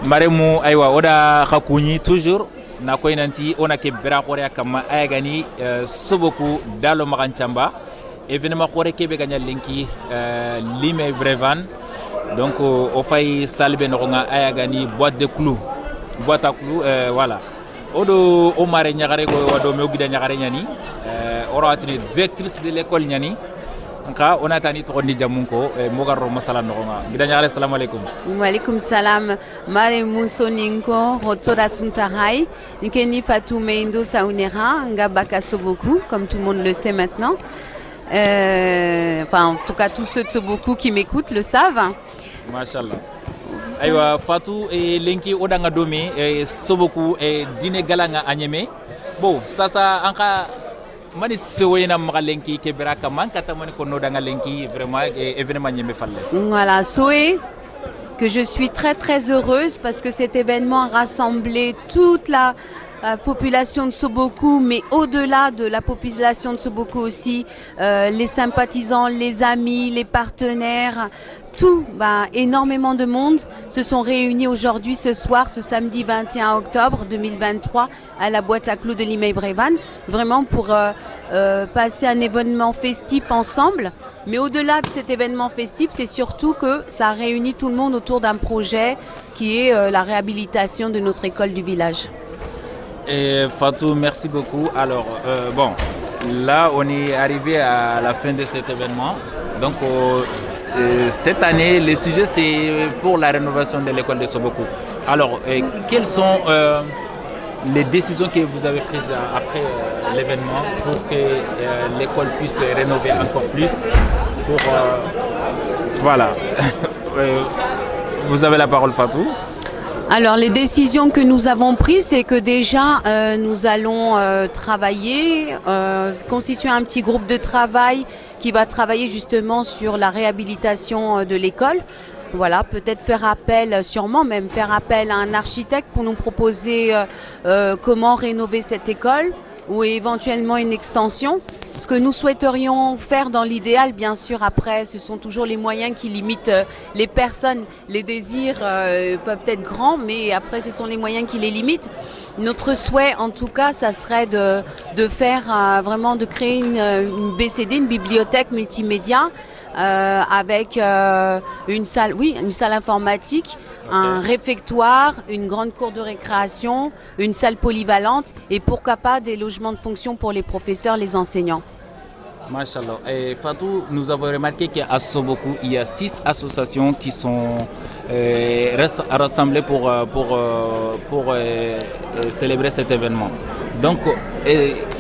maremu aywa oda khakuni toujours na koy nanti on a ke bra khore kama ayagani soboku dalo maganchamba événement khore ke be ganya linki Limay Brevan donc o fay salbe no nga ayagani boîte à clous voilà odo o mare nyagare ko wado me ogida nyagare nyani oratini directrice de l'école nyani nka on a tani to ni jamunko mogarro masala no nga gida nyagare assalamu alaykum wa alaykum salam mare musoninko rotora suntarai nkeni Fatou Meindo Saunera nga bakasoboku comme tout le monde le sait maintenant enfin en tout cas tous ceux de Soboku qui m'écoutent le savent. Machallah. Aywa Fatou et Lenki odanga domi Soboku et dine galanga anyeme. Bon, ça anka mani sewena malenki ke beraka mankata mani ko nodanga lenki vraiment événement nyeme falle. Voilà, Soé que je suis très très heureuse parce que cet événement a rassemblé toute la population de Soboku, mais au-delà de la population de Soboku aussi, les sympathisants, les amis, les partenaires, tout, énormément de monde se sont réunis aujourd'hui, ce soir, ce samedi 21 octobre 2023, à la boîte à clous de Limay Brevan, vraiment pour passer un événement festif ensemble. Mais au-delà de cet événement festif, c'est surtout que ça réunit tout le monde autour d'un projet qui est la réhabilitation de notre école du village. Et Fatou, merci beaucoup. Alors, bon, là, on est arrivé à la fin de cet événement. Donc, cette année, le sujet, c'est pour la rénovation de l'école de Soboku. Alors, quelles sont les décisions que vous avez prises après l'événement pour que l'école puisse rénover encore plus voilà. Vous avez la parole, Fatou. Alors les décisions que nous avons prises, c'est que déjà nous allons travailler, constituer un petit groupe de travail qui va travailler justement sur la réhabilitation de l'école. Voilà, peut-être sûrement même faire appel à un architecte pour nous proposer comment rénover cette école ou éventuellement une extension. Ce que nous souhaiterions faire dans l'idéal, bien sûr, après, ce sont toujours les moyens qui limitent les personnes. Les désirs peuvent être grands, mais après, ce sont les moyens qui les limitent. Notre souhait, en tout cas, ça serait de faire vraiment, de créer une BCD, une bibliothèque multimédia, avec une salle informatique, un réfectoire, une grande cour de récréation, une salle polyvalente et pourquoi pas des logements de fonction pour les professeurs, les enseignants. Machallah. Et Fatou, nous avons remarqué qu'à Soboku, il y a 6 associations qui sont rassemblées pour célébrer cet événement. Donc,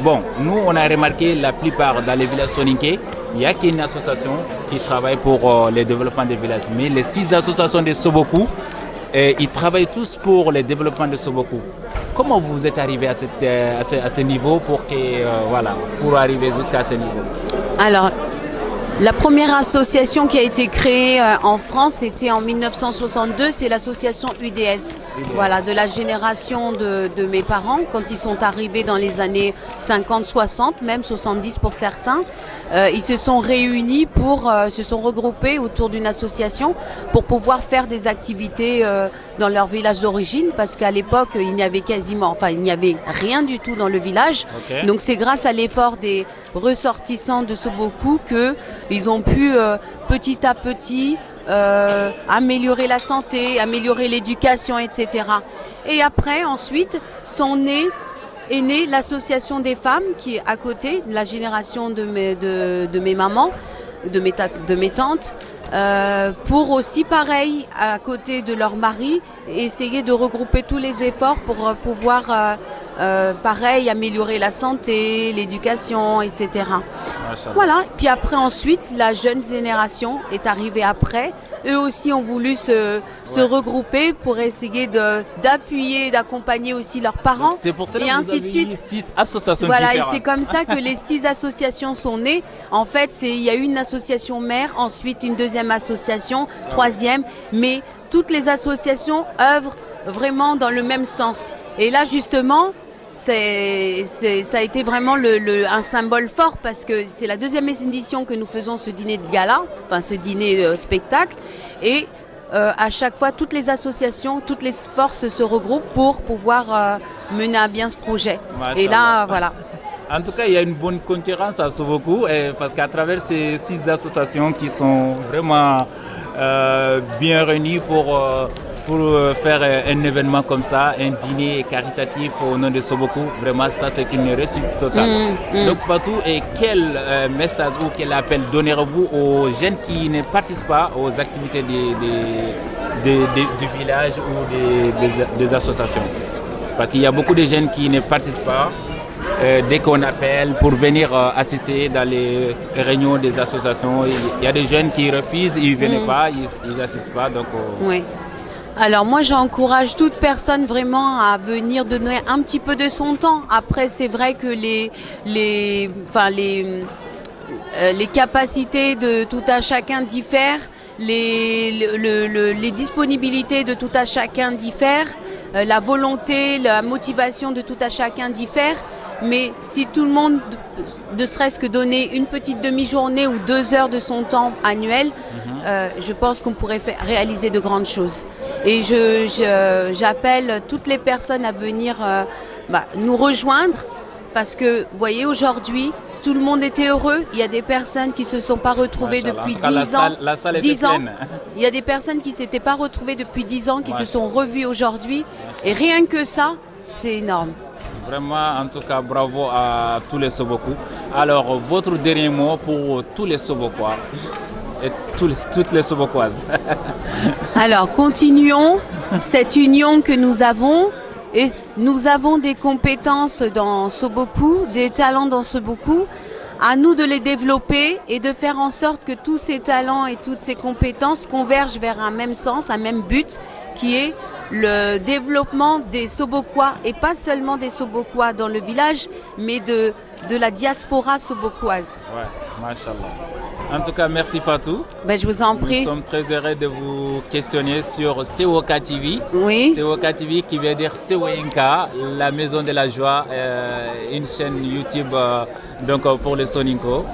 bon, nous, on a remarqué la plupart dans les villages soninké, il n'y a qu'une association qui travaille pour le développement des villages. Mais les 6 associations de Soboku, ils travaillent tous pour le développement de Soboku. Comment vous êtes arrivé à ce niveau pour arriver jusqu'à ce niveau? Alors, la première association qui a été créée en France, c'était en 1962, c'est l'association UDS. Voilà, de la génération de mes parents, quand ils sont arrivés dans les années 50, 60, même 70 pour certains. Ils se sont réunis se sont regroupés autour d'une association pour pouvoir faire des activités dans leur village d'origine, parce qu'à l'époque, il n'y avait rien du tout dans le village. Okay. Donc c'est grâce à l'effort des ressortissants de Soboku qu'ils ont pu petit à petit améliorer la santé, améliorer l'éducation, etc. Et après, ensuite, est née l'association des femmes qui est à côté, la génération de mes mamans, de mes tantes, pour aussi pareil, à côté de leur mari, essayer de regrouper tous les efforts pour pouvoir pareil, améliorer la santé, l'éducation, etc. Voilà. Puis après, ensuite, la jeune génération est arrivée après. Eux aussi ont voulu se regrouper pour essayer d'appuyer, d'accompagner aussi leurs parents. C'est pour ça et ainsi de suite. 6 associations voilà, différentes. Et c'est comme ça que les 6 associations sont nées. En fait, il y a une association mère, ensuite une deuxième association, troisième, mais toutes les associations œuvrent vraiment dans le même sens. Et là, justement, ça a été vraiment un symbole fort parce que c'est la deuxième édition que nous faisons ce dîner de gala, enfin ce dîner spectacle. Et à chaque fois, toutes les associations, toutes les forces se regroupent pour pouvoir mener à bien ce projet. Et là, voilà. En tout cas, il y a une bonne concurrence à Soboku parce qu'à travers ces 6 associations qui sont vraiment bien réunies pour faire un événement comme ça, un dîner caritatif au nom de Soboku, vraiment ça c'est une réussite totale. Donc Fatou, et quel message ou quel appel donnerez-vous aux jeunes qui ne participent pas aux activités du village ou des associations? Parce qu'il y a beaucoup de jeunes qui ne participent pas dès qu'on appelle pour venir assister dans les réunions des associations. Il y a des jeunes qui refusent, ils ne viennent pas, ils n'assistent pas. Donc, oui. Alors moi j'encourage toute personne vraiment à venir donner un petit peu de son temps. Après c'est vrai que les capacités de tout un chacun diffèrent, les disponibilités de tout un chacun diffèrent, la volonté, la motivation de tout un chacun diffère. Mais si tout le monde, ne serait-ce que donner une petite demi-journée ou 2 heures de son temps annuel, je pense qu'on pourrait réaliser de grandes choses. Et j'appelle toutes les personnes à venir nous rejoindre parce que, vous voyez, aujourd'hui, tout le monde était heureux. Il y a des personnes qui ne se sont pas retrouvées depuis 10 ans. La salle était pleine. Il y a des personnes qui ne s'étaient pas retrouvées depuis 10 ans, qui se sont revues aujourd'hui. Et rien que ça, c'est énorme. Vraiment, en tout cas, bravo à tous les Soboku. Alors, votre dernier mot pour tous les Sobokois et toutes les Sobokoises. Alors, continuons cette union que nous avons. Et nous avons des compétences dans Soboku, des talents dans Soboku. À nous de les développer et de faire en sorte que tous ces talents et toutes ces compétences convergent vers un même sens, un même but, qui est le développement des Sobokois, et pas seulement des Sobokois dans le village, mais de la diaspora sobokoise. Ouais, machallah. En tout cas, merci Fatou. Je vous en prie. Nous sommes très heureux de vous questionner sur Sewoka TV. Oui. Sewoka TV qui veut dire Sewoinka, la maison de la joie, une chaîne YouTube donc pour les Soninko.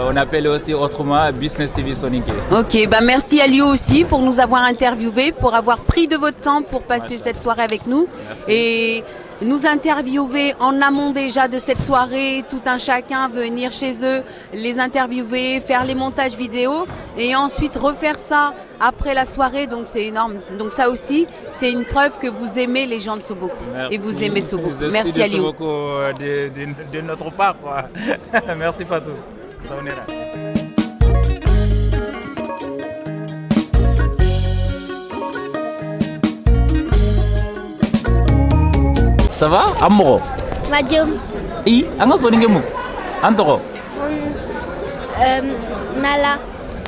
On appelle aussi autrement Business TV Soninké. Ok, merci à Liu aussi pour nous avoir interviewés, pour avoir pris de votre temps pour passer cette soirée avec nous. Merci. Et nous interviewer en amont déjà de cette soirée, tout un chacun venir chez eux, les interviewer, faire les montages vidéo et ensuite refaire ça après la soirée. Donc c'est énorme. Donc ça aussi, c'est une preuve que vous aimez les gens de Soboku. Merci. Et vous aimez Soboku. Merci à Liu. Soboku de notre part, quoi. Merci Fatou. Ça on est là. Ça va? Amoro? Madium. Anga Soninké Mouk? Antoro? Nala.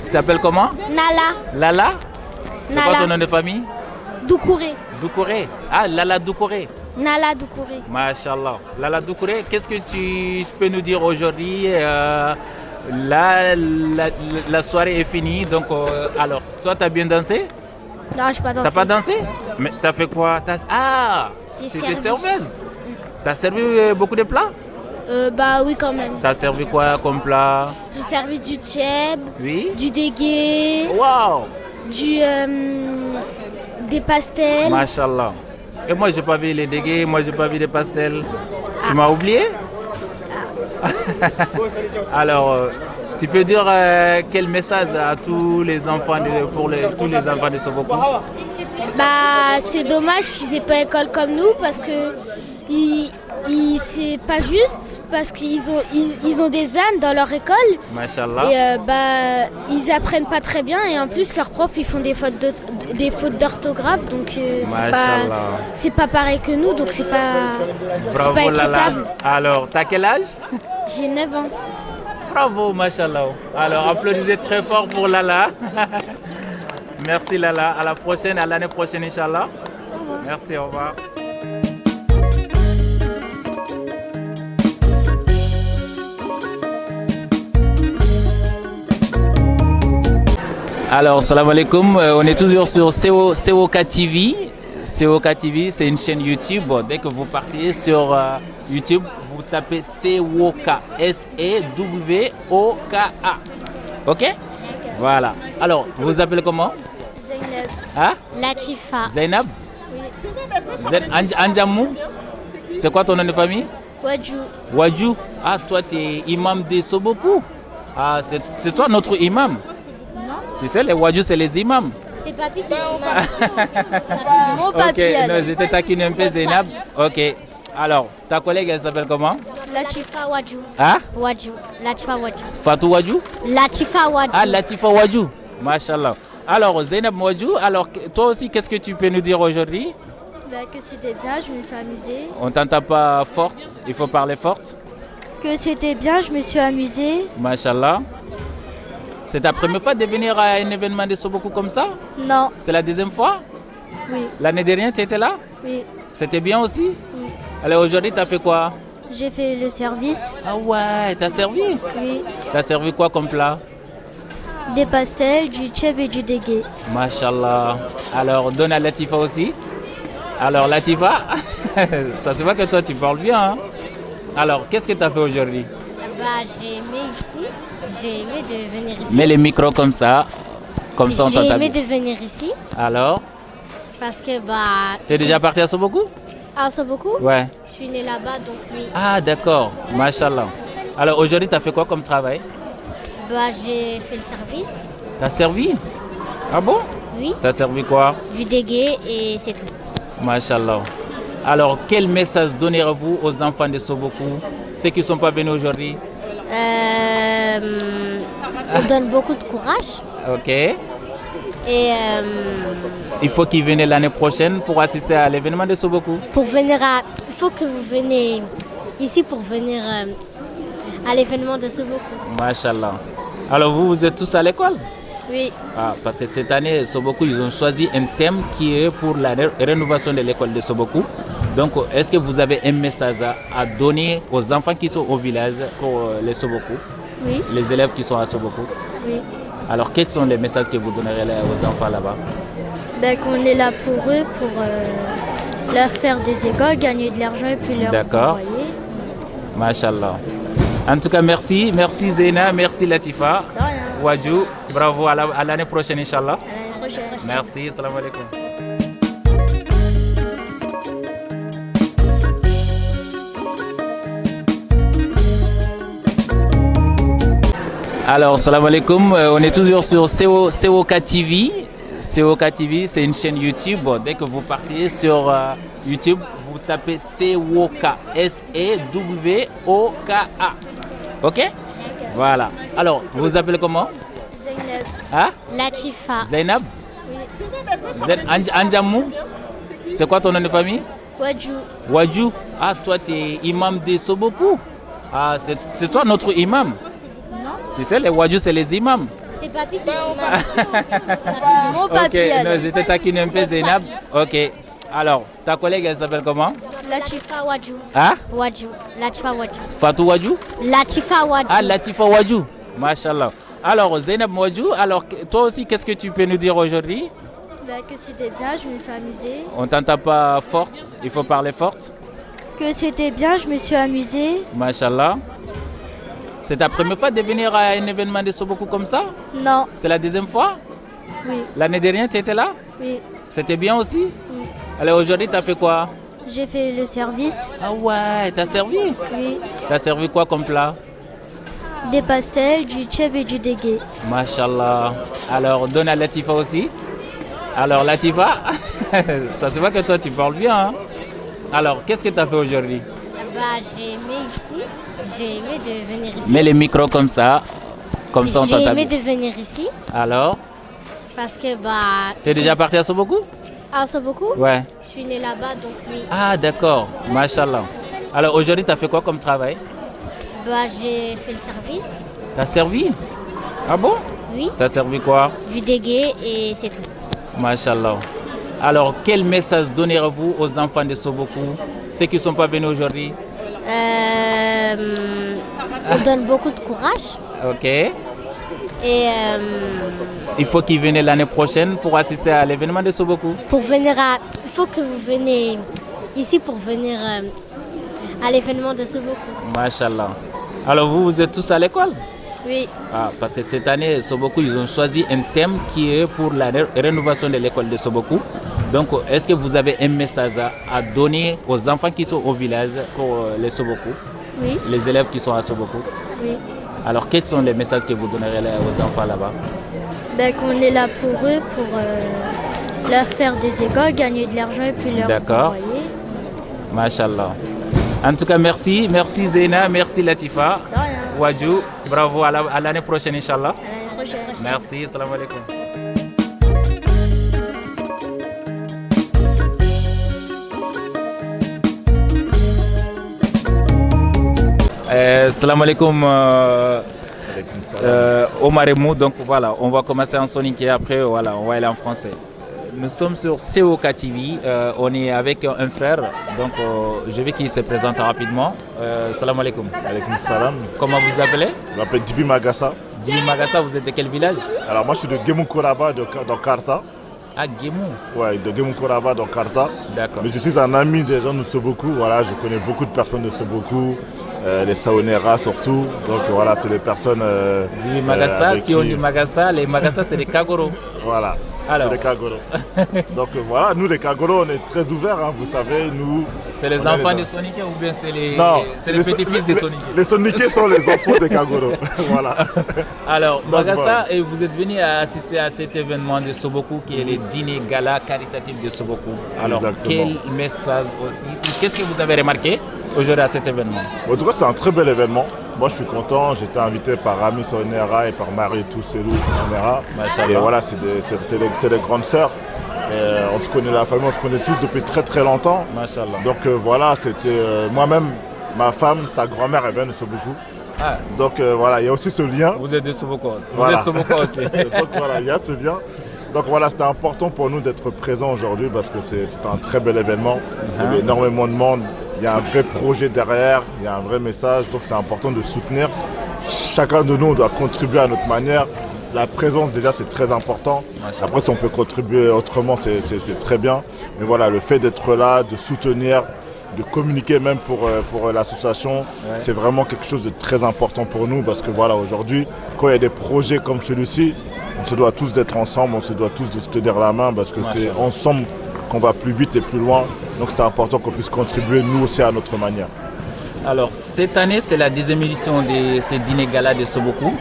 Tu t'appelles comment? Nala. Lala? C'est Nala. quoi ton nom de famille? Doucouré. Doucouré. Ah, Lala Doucouré. Nala Doucouré. Mashallah. Lala Doucouré, qu'est-ce que tu peux nous dire aujourd'hui? La soirée est finie, donc alors, toi, tu as bien dansé? Non, je n'ai pas dansé. T'as pas dansé? Mais t'as fait quoi? J'ai tu étais servi. serveuse? T'as servi beaucoup de plats? Oui, quand même. T'as servi quoi comme plat? J'ai servi du tchèb, Oui? du dégué, Waouh! des pastels. Mashallah. Et moi, j'ai pas vu les dégués, moi, j'ai pas vu les pastels. Tu m'as oublié? Alors, tu peux dire quel message à tous les enfants tous les enfants de Soboku? C'est dommage qu'ils aient pas école comme nous parce que c'est pas juste parce qu'ils ont des ânes dans leur école. Machallah. Et ils apprennent pas très bien et en plus leurs profs ils font des fautes d'orthographe donc c'est pas pareil que nous donc c'est pas Bravo équitable. Lala. Alors, t'as quel âge? J'ai 9 ans. Bravo, machallah. Alors, applaudissez très fort pour Lala. Merci Lala. À la prochaine, à l'année prochaine, Inch'Allah. Merci, au revoir. Alors, salam alaikum. On est toujours sur Sewoka TV. Sewoka TV, c'est une chaîne YouTube. Dès que vous partez sur YouTube, vous tapez Sewoka. S-E-W-O-K-A. Ok? Voilà. Alors, vous vous appelez comment? Zeynep. Hein? Latifa. Zainab? Oui. Anjamou? C'est quoi ton nom de famille? Wadjou. Wadjou? Ah, toi, tu es imam de Sobokou. Ah, c'est toi notre imam? Non. Tu sais, les Wadjou, c'est les imams. C'est papy qui est imam. Mon papy. Ok, non, je te taquine un peu, Zainab. Ok. Alors, ta collègue, elle s'appelle comment? Latifa Wadjou. Hein? Wadjou. Latifa Wadjou. Fatou Wadjou? Latifa Wadjou. Ah, Latifa Wadjou. Mashallah. Alors, Zainab Wadjou, alors toi aussi, qu'est-ce que tu peux nous dire aujourd'hui? Que c'était bien, je me suis amusée. On t'entend pas fort, il faut parler fort. Que c'était bien, je me suis amusée. Mashallah. C'est ta première fois de venir à un événement de Sobokou comme ça? Non. C'est la deuxième fois? Oui. L'année dernière, tu étais là? Oui. C'était bien aussi? Oui. Alors aujourd'hui, tu as fait quoi? J'ai fait le service. Ah ouais, t'as servi? Oui. T'as servi quoi comme plat? Des pastels, du tchèb et du dégué. Mashallah. Alors, donne à Latifa aussi. Alors, Latifa, ça se voit que toi, tu parles bien. Hein? Alors, qu'est-ce que tu as fait aujourd'hui? J'ai aimé ici. J'ai aimé de venir ici. Mets les micros comme ça on t'entend. J'ai aimé de venir ici. Alors? Parce que T'es déjà parti à Sobokou? À Sobokou? Ouais. Je suis née là-bas, donc oui. Ah, d'accord. Mashallah. Alors, aujourd'hui, tu as fait quoi comme travail? J'ai fait le service. T'as servi? Ah bon? Oui. T'as servi quoi? Du dégué et c'est tout. Mashallah. Alors, quel message donnerez-vous aux enfants de Sobokou, ceux qui ne sont pas venus aujourd'hui? On donne beaucoup de courage. Ok. Et il faut qu'ils viennent l'année prochaine pour assister à l'événement de Sobokou. il faut que vous venez ici pour venir à l'événement de Sobokou. Mashallah. Alors vous êtes tous à l'école? Oui. Ah, parce que cette année, Sobokou, ils ont choisi un thème qui est pour la rénovation de l'école de Sobokou. Donc, est-ce que vous avez un message à donner aux enfants qui sont au village pour les Sobokou? Oui. Les élèves qui sont à Sobokou? Oui. Alors, quels sont les messages que vous donnerez aux enfants là-bas? Qu'on est là pour eux, pour leur faire des écoles, gagner de l'argent et puis leur envoyer. Mashallah. En tout cas, merci. Merci Zeyna, merci Latifa. De rien. Wadjou, bravo à l'année prochaine, Inch'Allah. À l'année prochaine. Merci, salam alaikum. Alors, salam alaikum, on est toujours sur COK TV. COK TV, c'est une chaîne YouTube. Dès que vous partez sur YouTube, vous tapez COK, S-E-W-O-K-A. Ok? Voilà. Alors, vous vous appelez comment? Zainab. Hein? Latifa. Zainab? Oui. Anjamou? C'est quoi ton nom de famille? Wadjou. Wadjou? Ah, toi, tu es imam de Sobokou. Ah, c'est toi notre imam? Non. Tu sais, les Wadjou, c'est les imams. C'est papy qui est imam. Mon papy. Ok, non, je te taquine un peu, Zainab. Ok. Alors, ta collègue, elle s'appelle comment? Latifa Wadjou. Hein? Wadjou. Latifa Wadjou. Fatou Wadjou? Latifa Wadjou. Ah, Latifa Wadjou. Mashallah. Alors, Zainab Wadjou, alors toi aussi, qu'est-ce que tu peux nous dire aujourd'hui? Que c'était bien, je me suis amusée. On t'entend pas fort, il faut parler fort. Que c'était bien, je me suis amusée. Mashallah. C'est ta première fois de venir à un événement de Sobokou comme ça? Non. C'est la deuxième fois? Oui. L'année dernière, tu étais là? Oui. C'était bien aussi? Oui. Alors aujourd'hui, tu as fait quoi? J'ai fait le service. Ah ouais, tu as servi? Oui. Tu as servi quoi comme plat? Des pastels, du tchèb et du dégué. Mashallah. Alors, donne à Latifa aussi. Alors, Latifa, ça se voit que toi, tu parles bien. Hein? Alors, qu'est-ce que tu as fait aujourd'hui? J'ai aimé ici. J'ai aimé de venir ici. Mets les micros comme ça on t'entend. J'ai aimé de venir ici. Alors? Parce que T'es déjà parti à Sobokou? À Sobokou? Ouais. Je suis née là-bas, donc oui. Ah, d'accord. Mashallah. Alors, aujourd'hui, tu as fait quoi comme travail? J'ai fait le service. T'as servi? Ah bon? Oui. T'as servi quoi? Du dégué et c'est tout. Mashallah. Alors, quel message donnerez-vous aux enfants de Sobokou, ceux qui ne sont pas venus aujourd'hui? On donne beaucoup de courage. Ok. Et il faut qu'ils viennent l'année prochaine pour assister à l'événement de Sobokou. il faut que vous venez ici pour venir à l'événement de Sobokou. Mashallah. Alors vous êtes tous à l'école? Oui. Parce que cette année, Soboku, ils ont choisi un thème qui est pour la rénovation de l'école de Soboku. Donc, est-ce que vous avez un message à donner aux enfants qui sont au village pour les Soboku? Oui. Les élèves qui sont à Soboku? Oui. Alors, quels sont les messages que vous donnerez aux enfants là-bas? Qu'on est là pour eux, pour leur faire des écoles, gagner de l'argent et puis leur envoyer. Mashallah. En tout cas, merci. Merci Zeyna, merci Latifa. De rien. Wadjou, bravo à l'année prochaine, Inch'Allah. À l'année prochaine. Merci, salam alaikum. Salam alaikum. Omar et Mou, donc voilà, on va commencer en sonique et après voilà, on va aller en français. Nous sommes sur COK TV, on est avec un frère, donc je vais qu'il se présente rapidement. Salam alaikum. Alaikum salam. Comment vous appelez? Je m'appelle Dibi Magassa. Dibi Magassa, vous êtes de quel village? Alors moi je suis de Gemoukoraba dans Karta. Ah, Gemou. Ouais, de Gemoukoraba dans Karta. D'accord. Mais je suis un ami des gens de Soboku, voilà, je connais beaucoup de personnes de Soboku. Les Saonera surtout, donc voilà, c'est des personnes. Dibi Magassa, si on dit Magassa, les Magassa c'est des Kagoro. Voilà, c'est des Kagoro. Donc voilà, nous les Kagoro, on est très ouverts, hein, vous savez, nous. C'est les enfants des Soniqués ou bien c'est les petits-fils des Soniqués? Les Soniqués sont les enfants des Kagoro. Voilà. Alors, donc, Magassa, voilà. Vous êtes venu assister à cet événement de Soboku qui est le dîner gala caritatif de Soboku. Alors, quel message aussi? Qu'est-ce que vous avez remarqué aujourd'hui à cet événement? En tout cas, c'était un très bel événement. Moi, je suis content. J'étais invité par Rami Sonera et par Marie Tousselou Sonera. Et voilà, c'est des grandes sœurs. On se connaît, la famille, on se connaît tous depuis très très longtemps. Machallah. Donc voilà, c'était moi-même, ma femme, sa grand-mère, elle vient de Soboku. Donc voilà, il y a aussi ce lien. Vous êtes de Soboku aussi. Voilà. Vous êtes Soboku aussi. Donc voilà, il y a ce lien. Donc voilà, c'était important pour nous d'être présents aujourd'hui parce que c'est un très bel événement. Il y avait énormément de monde. Il y a un vrai projet derrière, il y a un vrai message, donc c'est important de soutenir. Chacun de nous doit contribuer à notre manière. La présence déjà c'est très important. Après si on peut contribuer autrement c'est très bien. Mais voilà, le fait d'être là, de soutenir, de communiquer même pour l'association, c'est vraiment quelque chose de très important pour nous parce que voilà, aujourd'hui, quand il y a des projets comme celui-ci, on se doit tous d'être ensemble, on se doit tous de se tenir la main parce que c'est ensemble qu'on va plus vite et plus loin. Donc c'est important qu'on puisse contribuer nous aussi à notre manière. Alors cette année c'est la 10e édition de ce dîner gala de Soboku.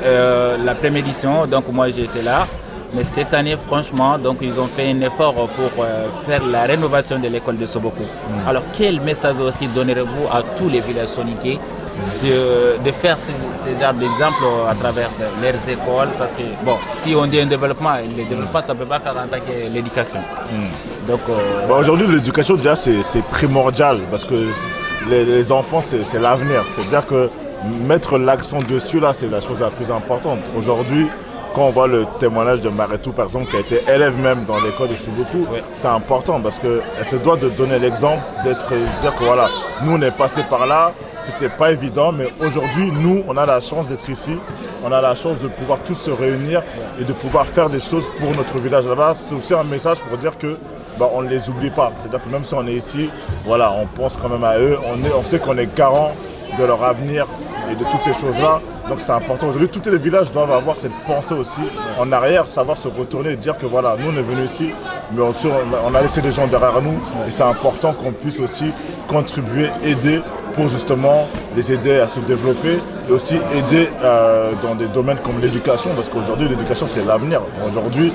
La première édition, donc moi j'étais là. Mais cette année franchement, donc ils ont fait un effort pour faire la rénovation de l'école de Soboku. Alors quel message aussi donnerez-vous à tous les villages soniqués de faire ce genre d'exemple à travers leurs écoles? Parce que bon, si on dit un développement, le développement ça ne peut pas faire en tant que l'éducation. Donc aujourd'hui l'éducation déjà c'est primordial parce que les enfants c'est l'avenir. C'est-à-dire que mettre l'accent dessus là c'est la chose la plus importante. Aujourd'hui, quand on voit le témoignage de Maretou par exemple qui a été élève même dans l'école de Soboku, c'est important parce qu'elle se doit de donner l'exemple, dire que voilà, nous on est passé par là, c'était pas évident, mais aujourd'hui nous on a la chance d'être ici, on a la chance de pouvoir tous se réunir et de pouvoir faire des choses pour notre village là-bas. C'est aussi un message pour dire que on ne les oublie pas, c'est-à-dire que même si on est ici, voilà, on pense quand même à eux, on sait qu'on est garant de leur avenir et de toutes ces choses-là. Donc c'est important. Aujourd'hui, tous les villages doivent avoir cette pensée aussi en arrière, savoir se retourner et dire que voilà, nous on est venus ici, mais on a laissé des gens derrière nous et c'est important qu'on puisse aussi contribuer, aider pour justement les aider à se développer et aussi aider dans des domaines comme l'éducation parce qu'aujourd'hui l'éducation c'est l'avenir. Aujourd'hui,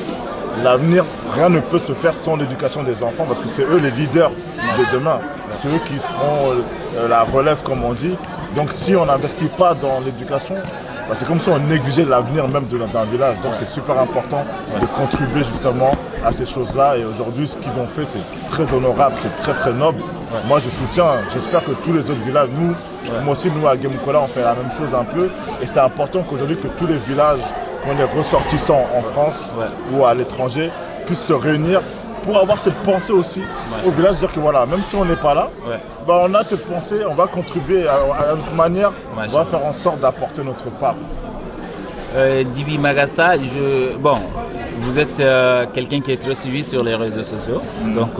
l'avenir, rien ne peut se faire sans l'éducation des enfants parce que c'est eux les leaders de demain. C'est eux qui seront la relève comme on dit. Donc si on n'investit pas dans l'éducation, c'est comme si on négligeait l'avenir même d'un village. Donc c'est super important de contribuer justement à ces choses-là. Et aujourd'hui, ce qu'ils ont fait, c'est très honorable, c'est très très noble. Moi je soutiens, j'espère que tous les autres villages, moi aussi nous à Gemoukola, on fait la même chose un peu. Et c'est important qu'aujourd'hui que tous les villages, qu'on est ressortissants en France ou à l'étranger, puissent se réunir pour avoir cette pensée aussi au village, dire que voilà, même si on n'est pas là, on a cette pensée, on va contribuer à notre manière, on va faire en sorte d'apporter notre part. Dibi Magassa, vous êtes quelqu'un qui est très suivi sur les réseaux sociaux, donc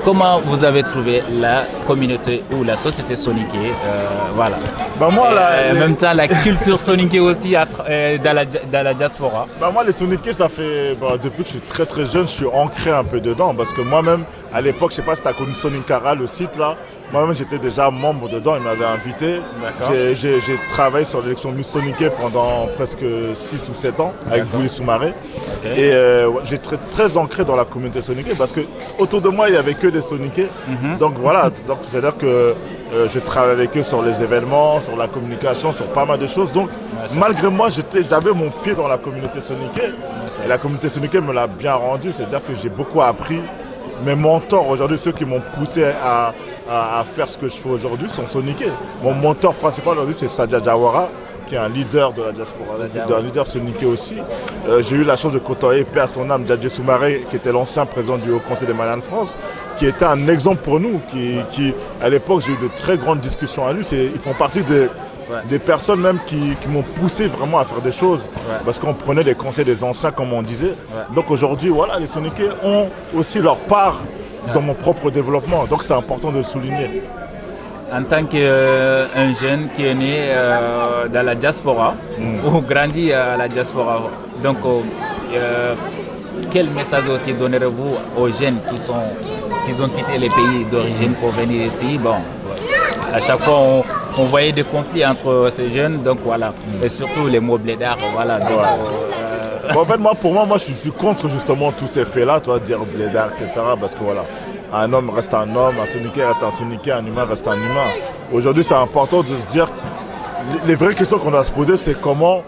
comment vous avez trouvé la communauté ou la société soniquée, voilà. Bah moi, en même temps, la culture soniquée aussi dans la diaspora. Bah moi, les soniqués, ça fait depuis que je suis très très jeune, je suis ancré un peu dedans parce que moi-même, à l'époque, je sais pas si tu as connu Sonicara, le site là. Moi-même, j'étais déjà membre dedans, il m'avait invité. J'ai travaillé sur l'élection Miss Soniquée pendant presque 6 ou 7 ans avec Willy Soumaré. Okay. Et j'étais très ancré dans la communauté soniquée parce que autour de moi, il n'y avait que des soniqués. Donc voilà, c'est-à-dire que je travaille avec eux sur les événements, sur la communication, sur pas mal de choses. Donc malgré moi, j'avais mon pied dans la communauté soniquée. Et la communauté soniquée me l'a bien rendu, c'est-à-dire que j'ai beaucoup appris. Mes mentors aujourd'hui, ceux qui m'ont poussé à faire ce que je fais aujourd'hui, sont soniqués. Mon mentor principal aujourd'hui, c'est Sadia Jawara, qui est un leader de la diaspora, un leader soniqué aussi. J'ai eu la chance de côtoyer, paix à son âme, Djadji Soumaré, qui était l'ancien président du Haut Conseil des Maliens de France, qui était un exemple pour nous, qui à l'époque, j'ai eu de très grandes discussions à lui. Ils font partie des personnes même qui m'ont poussé vraiment à faire des choses parce qu'on prenait les conseils des anciens comme on disait. Donc aujourd'hui, voilà, les soniqués ont aussi leur part dans mon propre développement. Donc c'est important de le souligner. En tant qu'un jeune qui est né dans la diaspora ou grandi à la diaspora, donc quel message aussi donnerez-vous aux jeunes qui ont quitté les pays d'origine pour venir ici? Bon, à chaque fois on voyait des conflits entre ces jeunes, donc voilà, et surtout les mots blédards, voilà. Donc, en fait, pour moi, je suis contre justement tous ces faits-là, dire blédard, etc. Parce que voilà, un homme reste un homme, un soniqué reste un soniqué, un humain reste un humain. Aujourd'hui, c'est important de se dire, les vraies questions qu'on doit se poser, c'est comment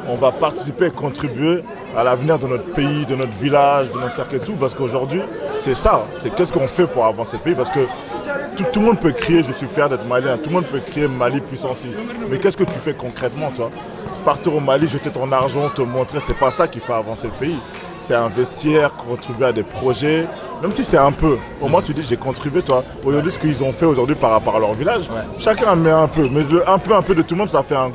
on va participer et contribuer à l'avenir de notre pays, de notre village, de notre cercle et tout. Parce qu'aujourd'hui, c'est ça, c'est qu'est-ce qu'on fait pour avancer le pays. Parce que tout le monde peut crier, je suis fier d'être malien, tout le monde peut crier Mali puissance. Mais qu'est-ce que tu fais concrètement, toi? Partir au Mali, jeter ton argent, te montrer, c'est pas ça qui fait avancer le pays. C'est investir, contribuer à des projets, même si c'est un peu. Au moins tu dis j'ai contribué, toi. Aujourd'hui, ce qu'ils ont fait aujourd'hui par rapport à leur village, chacun met un peu. Mais un peu de tout le monde, ça fait une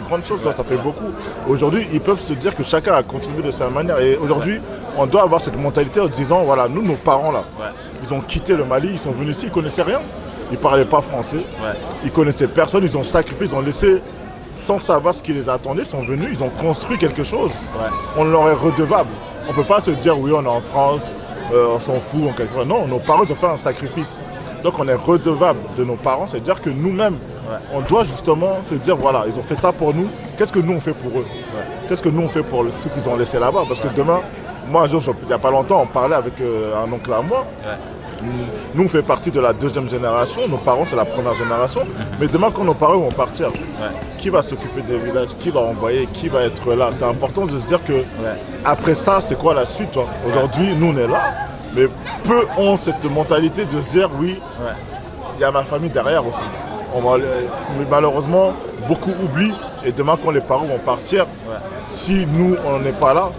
grande chose, ça fait beaucoup. Aujourd'hui, ils peuvent se dire que chacun a contribué de sa manière. Et aujourd'hui, on doit avoir cette mentalité en se disant, voilà, nous, nos parents là, ils ont quitté le Mali, ils sont venus ici, ils connaissaient rien. Ils parlaient pas français, ils connaissaient personne, ils ont sacrifié, ils ont laissé sans savoir ce qui les attendait, ils sont venus, ils ont construit quelque chose. On leur est redevable. On ne peut pas se dire oui, on est en France, on s'en fout, non, nos parents ont fait un sacrifice. Donc on est redevable de nos parents, c'est-à-dire que nous-mêmes, on doit justement se dire voilà, ils ont fait ça pour nous, qu'est-ce que nous on fait pour eux? Qu'est-ce que nous on fait pour ceux qu'ils ont laissé là-bas? Parce que demain, moi un jour, il n'y a pas longtemps, on parlait avec un oncle à moi. Nous, on fait partie de la deuxième génération. Nos parents, c'est la première génération. Mais demain, quand nos parents vont partir, qui va s'occuper des villages? Qui va envoyer? Qui va être là? C'est important de se dire que après ça, c'est quoi la suite? Aujourd'hui, nous, on est là. Mais peu ont cette mentalité de se dire oui, il y a ma famille derrière aussi. Mais malheureusement, beaucoup oublient. Et demain, quand les parents vont partir, si nous, on n'est pas là,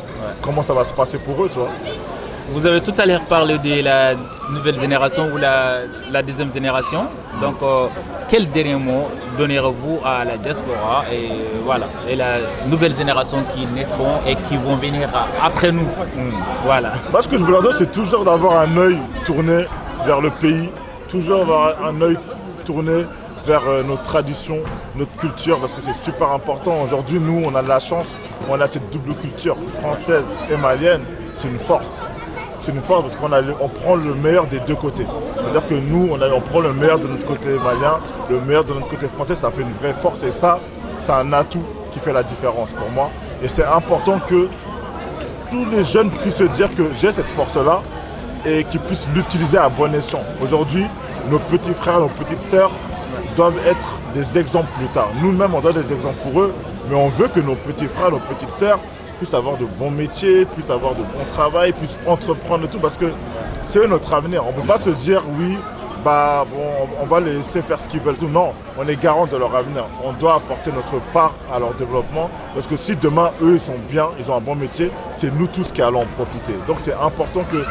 comment ça va se passer pour eux, tu vois? Vous avez tout à l'heure parlé de la nouvelle génération ou la deuxième génération. Donc, quel dernier mot donnerez-vous à la diaspora et la nouvelle génération qui naîtront et qui vont venir après nous? Voilà. Moi, ce que je veux leur dire, c'est toujours d'avoir un œil tourné vers le pays, toujours avoir un œil tourné vers nos traditions, notre culture, parce que c'est super important. Aujourd'hui, nous, on a de la chance, on a cette double culture française et malienne. C'est une force. C'est une force parce qu'on prend le meilleur des deux côtés. C'est-à-dire que nous, on prend le meilleur de notre côté malien, le meilleur de notre côté français, ça fait une vraie force. Et ça, c'est un atout qui fait la différence pour moi. Et c'est important que tous les jeunes puissent se dire que j'ai cette force-là et qu'ils puissent l'utiliser à bon escient. Aujourd'hui, nos petits frères, nos petites sœurs doivent être des exemples plus tard. Nous-mêmes, on donne des exemples pour eux, mais on veut que nos petits frères, nos petites sœurs puissent avoir de bons métiers, puissent avoir de bons travail, puissent entreprendre et tout, parce que c'est eux notre avenir. On ne peut pas se dire oui, on va les laisser faire ce qu'ils veulent tout. Non, on est garant de leur avenir. On doit apporter notre part à leur développement, parce que si demain eux ils sont bien, ils ont un bon métier, c'est nous tous qui allons en profiter. Donc c'est important que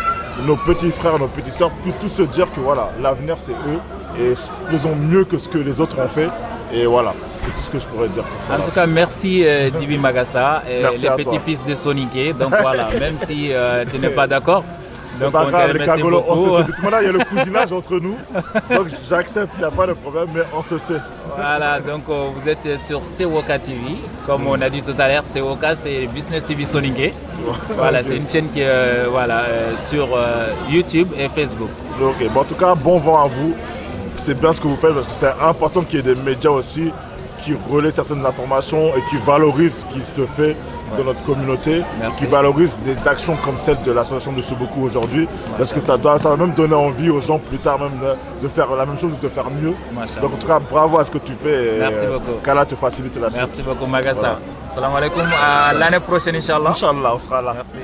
nos petits frères, nos petites sœurs puissent tous se dire que voilà, l'avenir c'est eux et faisons mieux que ce que les autres ont fait. Et voilà, c'est tout ce que je pourrais dire. En tout cas, merci Djiby Magassa, les petits-fils de Soniqué. Donc voilà, même si tu n'es pas d'accord, Donc, pas on grave, te les remercie cagolos, on beaucoup. se sait. Là, il y a le cousinage entre nous. Donc j'accepte, il n'y a pas de problème, mais on se sait. Voilà, donc vous êtes sur Sewoka TV. Comme on a dit tout à l'heure, Sewoka, c'est Business TV Soninké. Voilà, Ok. c'est une chaîne qui est sur YouTube et Facebook. Ok, bon, en tout cas, bon vent à vous. C'est bien ce que vous faites parce que c'est important qu'il y ait des médias aussi qui relaient certaines informations et qui valorisent ce qui se fait dans notre communauté, Merci. qui valorisent des actions comme celle de l'association de Soboku aujourd'hui, parce que ça va même donner envie aux gens plus tard même de faire la même chose ou de faire mieux. Machallah. Donc en tout cas, bravo à ce que tu fais. Merci beaucoup. Qu'Allah te facilite la suite. Merci beaucoup, Magassa. Voilà. Salam alaikum. À l'année prochaine, Inch'Allah. Inch'Allah, on sera là. Merci.